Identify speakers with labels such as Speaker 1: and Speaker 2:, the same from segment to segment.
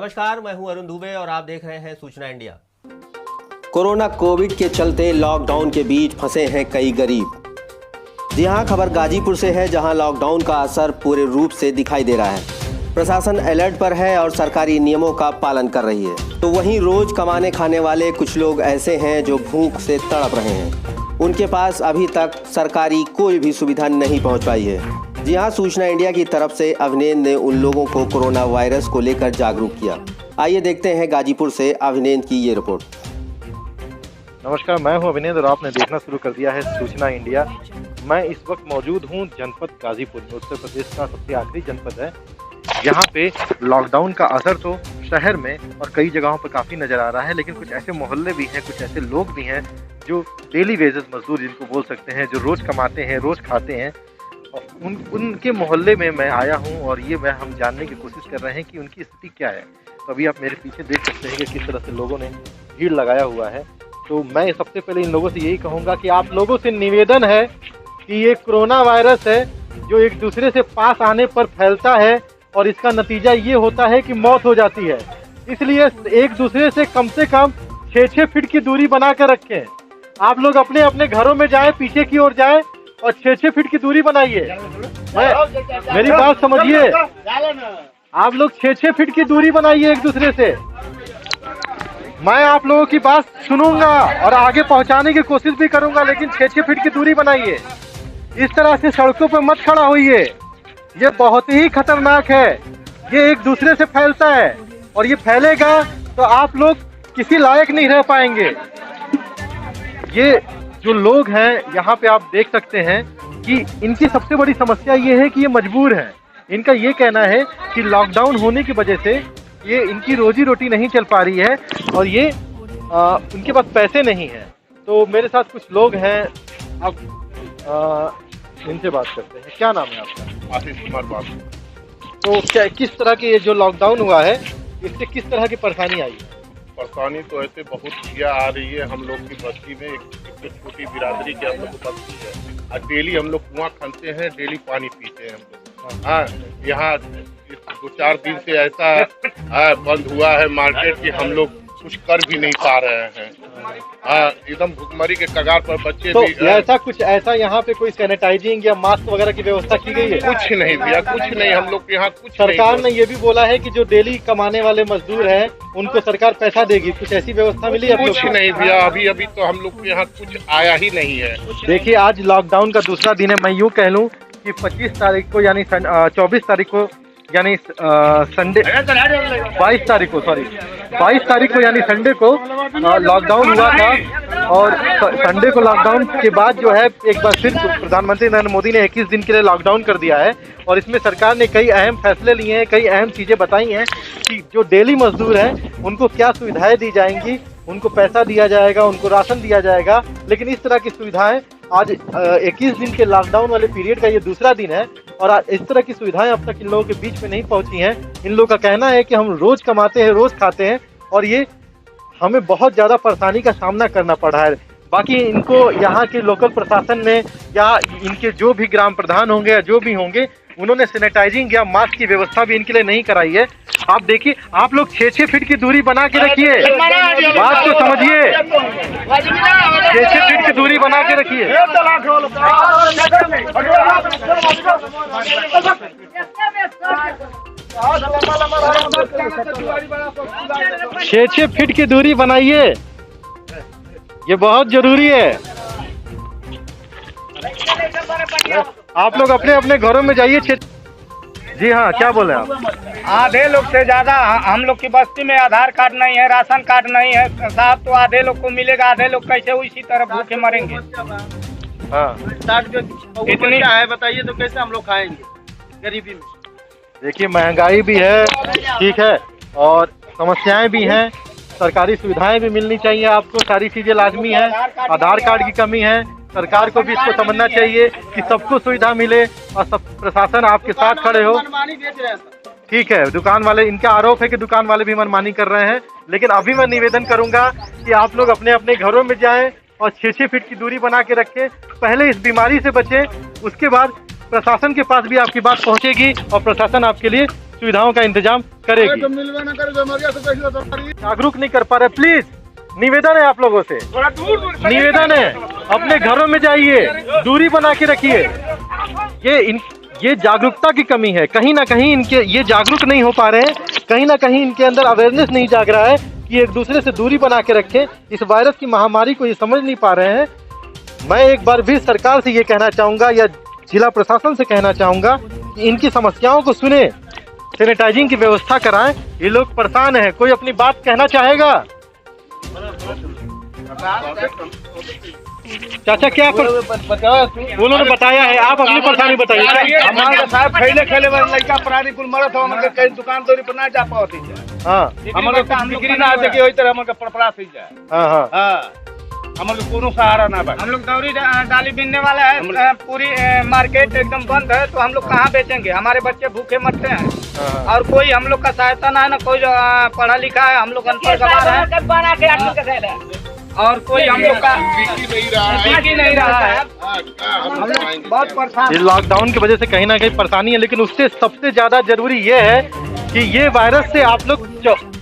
Speaker 1: नमस्कार, मैं हूं अरुण दुबे और आप देख रहे हैं सूचना इंडिया।
Speaker 2: कोरोना कोविड के चलते लॉकडाउन के बीच फंसे हैं कई गरीब। जी हां, खबर गाजीपुर से है, जहां लॉकडाउन का असर पूरे रूप से दिखाई दे रहा है। प्रशासन अलर्ट पर है और सरकारी नियमों का पालन कर रही है। तो वहीं रोज कमाने खाने वाले कुछ लोग ऐसे हैं जो भूख से तड़प रहे हैं। उनके पास अभी तक सरकारी कोई भी सुविधा नहीं पहुंच पाई है। जी हाँ, सूचना इंडिया की तरफ से अभिनेंद्र ने उन लोगों को कोरोना वायरस को लेकर जागरूक किया। आइए देखते हैं गाजीपुर से अभिनेंद्र की ये रिपोर्ट।
Speaker 3: नमस्कार, मैं हूं अभिनेंद्र और आपने देखना शुरू कर दिया है सूचना इंडिया। मैं इस वक्त मौजूद हूं जनपद गाजीपुर में, उत्तर प्रदेश का सबसे आखिरी जनपद है। यहाँ पे लॉकडाउन का असर तो शहर में और कई जगहों पर काफ़ी नज़र आ रहा है, लेकिन कुछ ऐसे मोहल्ले भी हैं, कुछ ऐसे लोग भी हैं जो डेली वेजेस मजदूर जिनको बोल सकते हैं, जो रोज़ कमाते हैं, रोज़ खाते हैं। और उनके मोहल्ले में मैं आया हूँ और ये हम जानने की कोशिश कर रहे हैं कि उनकी स्थिति क्या है। तो अभी आप मेरे पीछे देख सकते हैं कि किस तरह से लोगों ने भीड़ लगाया हुआ है। तो मैं सबसे पहले इन लोगों से यही कहूँगा कि आप लोगों से निवेदन है कि ये कोरोना वायरस है जो एक दूसरे से पास आने पर फैलता है और इसका नतीजा ये होता है कि मौत हो जाती है। इसलिए एक दूसरे से कम 6-6 फीट की दूरी बना कर रखें। आप लोग अपने अपने घरों में जाएं, पीछे की ओर जाएं और 6-6 फीट की दूरी बनाइए। मेरी बात समझिए, आप लोग 6-6 फीट की दूरी बनाइए एक दूसरे से। मैं आप लोगों की बात सुनूंगा और आगे पहुंचाने की कोशिश भी करूंगा, लेकिन 6-6 फीट की दूरी बनाइए। इस तरह से सड़कों पर मत खड़ा होइए, ये बहुत ही खतरनाक है। ये एक दूसरे से फैलता है और ये फैलेगा तो आप लोग किसी लायक नहीं रह पाएंगे। ये जो लोग हैं यहाँ पे आप देख सकते हैं कि इनकी सबसे बड़ी समस्या ये है कि ये मजबूर हैं। इनका ये कहना है कि लॉकडाउन होने की वजह से ये इनकी रोजी रोटी नहीं चल पा रही है और ये उनके पास पैसे नहीं हैं। तो मेरे साथ कुछ लोग हैं, अब इनसे बात करते हैं। क्या नाम है आपका?
Speaker 4: आशीष कुमार बाबू।
Speaker 3: तो क्या किस तरह की ये जो लॉकडाउन हुआ है इससे किस तरह की परेशानी आई है?
Speaker 4: परेशानी तो ऐसे बहुत भैया आ रही है। हम लोग की बस्ती में एक छोटी बिरादरी की हम लोग की बस्ती है और डेली हम लोग कुआं खनते हैं, डेली पानी पीते हैं हम लोग। हाँ, यहाँ 2-4 दिन से ऐसा बंद हुआ है मार्केट कि हम लोग कुछ कर भी नहीं पा रहे हैं। हाँ, एकदम भुखमरी के कगार पर बच्चे
Speaker 3: तो
Speaker 4: भी।
Speaker 3: ऐसा यहाँ पे कोई सैनिटाइजिंग या मास्क वगैरह की व्यवस्था की गई है?
Speaker 4: कुछ नहीं भैया, कुछ नहीं। हम लोग के यहाँ कुछ
Speaker 3: सरकार ने ये भी बोला है कि जो डेली कमाने वाले मजदूर हैं उनको सरकार पैसा देगी, कुछ ऐसी व्यवस्था मिली है?
Speaker 4: कुछ नहीं भैया, अभी तो हम लोग के यहाँ कुछ आया ही नहीं है।
Speaker 3: देखिए, आज लॉकडाउन का दूसरा दिन है। मैं यूँ कह लूँ कि 25 तारीख को यानी 24 तारीख को यानी संडे 22 तारीख को यानी संडे को लॉकडाउन हुआ था और संडे को लॉकडाउन के बाद जो है एक बार फिर प्रधानमंत्री नरेंद्र मोदी ने 21 दिन के लिए लॉकडाउन कर दिया है और इसमें सरकार ने कई अहम फैसले लिए हैं, कई अहम चीज़ें बताई हैं कि जो डेली मजदूर हैं उनको क्या सुविधाएं दी जाएंगी, उनको पैसा दिया जाएगा, उनको राशन दिया जाएगा। लेकिन इस तरह की सुविधाएं आज 21 दिन के लॉकडाउन वाले पीरियड का ये दूसरा दिन है और इस तरह की सुविधाएं अब तक इन लोगों के बीच में नहीं पहुंची हैं। इन लोगों का कहना है कि हम रोज कमाते हैं, रोज खाते हैं और ये हमें बहुत ज़्यादा परेशानी का सामना करना पड़ा है। बाकी इनको यहाँ के लोकल प्रशासन ने या इनके जो भी ग्राम प्रधान होंगे या जो भी होंगे, उन्होंने सैनिटाइजिंग या मास्क की व्यवस्था भी इनके लिए नहीं कराई है। आप देखिए, आप लोग 6-6 फीट की दूरी बना के रखिए, बात को समझिए। 6-6 फीट की दूरी बना के रखिए। 6-6 फीट की दूरी बनाइए, ये बहुत जरूरी है। आप लोग अपने अपने घरों में जाइए। जी हाँ, क्या बोले आप?
Speaker 5: आधे लोग से ज्यादा हम लोग की बस्ती में आधार कार्ड नहीं है, राशन कार्ड नहीं है साहब, तो आधे लोग को मिलेगा, आधे लोग कैसे इसी तरह भूखे मरेंगे।
Speaker 3: हाँ,
Speaker 5: इतनी
Speaker 6: है बताइए, तो कैसे हम लोग खाएंगे गरीबी में?
Speaker 3: देखिए, महंगाई भी है, ठीक है, और समस्याएं भी हैं। सरकारी सुविधाएं भी मिलनी चाहिए आपको, सारी चीजें लाजमी है। आधार कार्ड की कमी है, सरकार को भी इसको समझना चाहिए कि सबको सुविधा मिले और सब प्रशासन आपके साथ खड़े हो। ठीक है, दुकान वाले, इनका आरोप है कि दुकान वाले भी मनमानी कर रहे हैं, लेकिन अभी मैं निवेदन करूंगा कि आप लोग अपने अपने घरों में जाएं और 6-6 फीट की दूरी बना के रखें। पहले इस बीमारी से बचें, उसके बाद प्रशासन के पास भी आपकी बात पहुंचेगी और प्रशासन आपके लिए सुविधाओं का इंतजाम करेगी। जागरूक नहीं कर पा रहे, प्लीज निवेदन है आप लोगों से, निवेदन है, अपने घरों में जाइए, दूरी बना के रखिए। ये जागरूकता की कमी है, कहीं ना कहीं इनके ये जागरूक नहीं हो पा रहे हैं, कहीं ना कहीं इनके अंदर अवेयरनेस नहीं जाग रहा है कि एक दूसरे से दूरी बना के रखें। इस वायरस की महामारी को ये समझ नहीं पा रहे हैं। मैं एक बार भी सरकार से ये कहना चाहूँगा या जिला प्रशासन से कहना चाहूँगा कि इनकी समस्याओं को सुने, सैनिटाइजिंग की व्यवस्था कराएं। ये लोग परेशान हैं, कोई अपनी बात कहना चाहेगा? चाचा क्या उन्होंने बताया है, आप अपनी परेशानी बताइए।
Speaker 5: हमारे साहब खेले वाले लड़का प्राणी कुल मरत हो, हमके कहीं दुकान दौरी पर ना जा पाती है।
Speaker 3: हाँ
Speaker 5: हमके बिक्री ना आते कि वही तरह हमके पड़पड़ा से जाए।
Speaker 3: हाँ हाँ
Speaker 5: हाँ, हमके कोनो सहारा ना बा। हम लोग दौरी डाली बिनने वाला है, पूरी मार्केट एकदम बंद है, तो हम लोग कहाँ बेचेंगे? हमारे बच्चे भूखे मरते हैं और कोई हम लोग का सहायता ना है, ना कोई पढ़ा लिखा है, हम लोग अनपढ़ गवार है और कोई हम लोग का बिकी नहीं रहा है। हम लोग बहुत परेशान।
Speaker 3: ये लॉकडाउन की वजह से कहीं ना कहीं परेशानी है, लेकिन उससे सबसे ज्यादा जरूरी ये है कि ये वायरस से आप लोग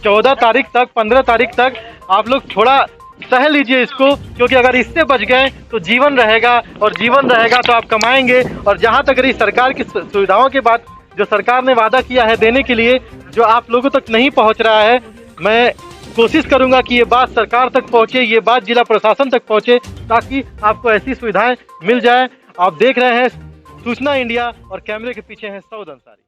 Speaker 3: 14 तारीख तक 15 तारीख तक आप लोग थोड़ा सह लीजिए इसको, क्योंकि अगर इससे बच गए तो जीवन रहेगा, और जीवन रहेगा तो आप कमाएंगे। और जहाँ तक रही सरकार की सुविधाओं के बाद, जो सरकार ने वादा किया है देने के लिए, जो आप लोगों तक नहीं पहुँच रहा है, मैं कोशिश करूंगा कि ये बात सरकार तक पहुंचे, ये बात जिला प्रशासन तक पहुंचे, ताकि आपको ऐसी सुविधाएं मिल जाए। आप देख रहे हैं सूचना इंडिया और कैमरे के पीछे हैं सऊद अंसारी।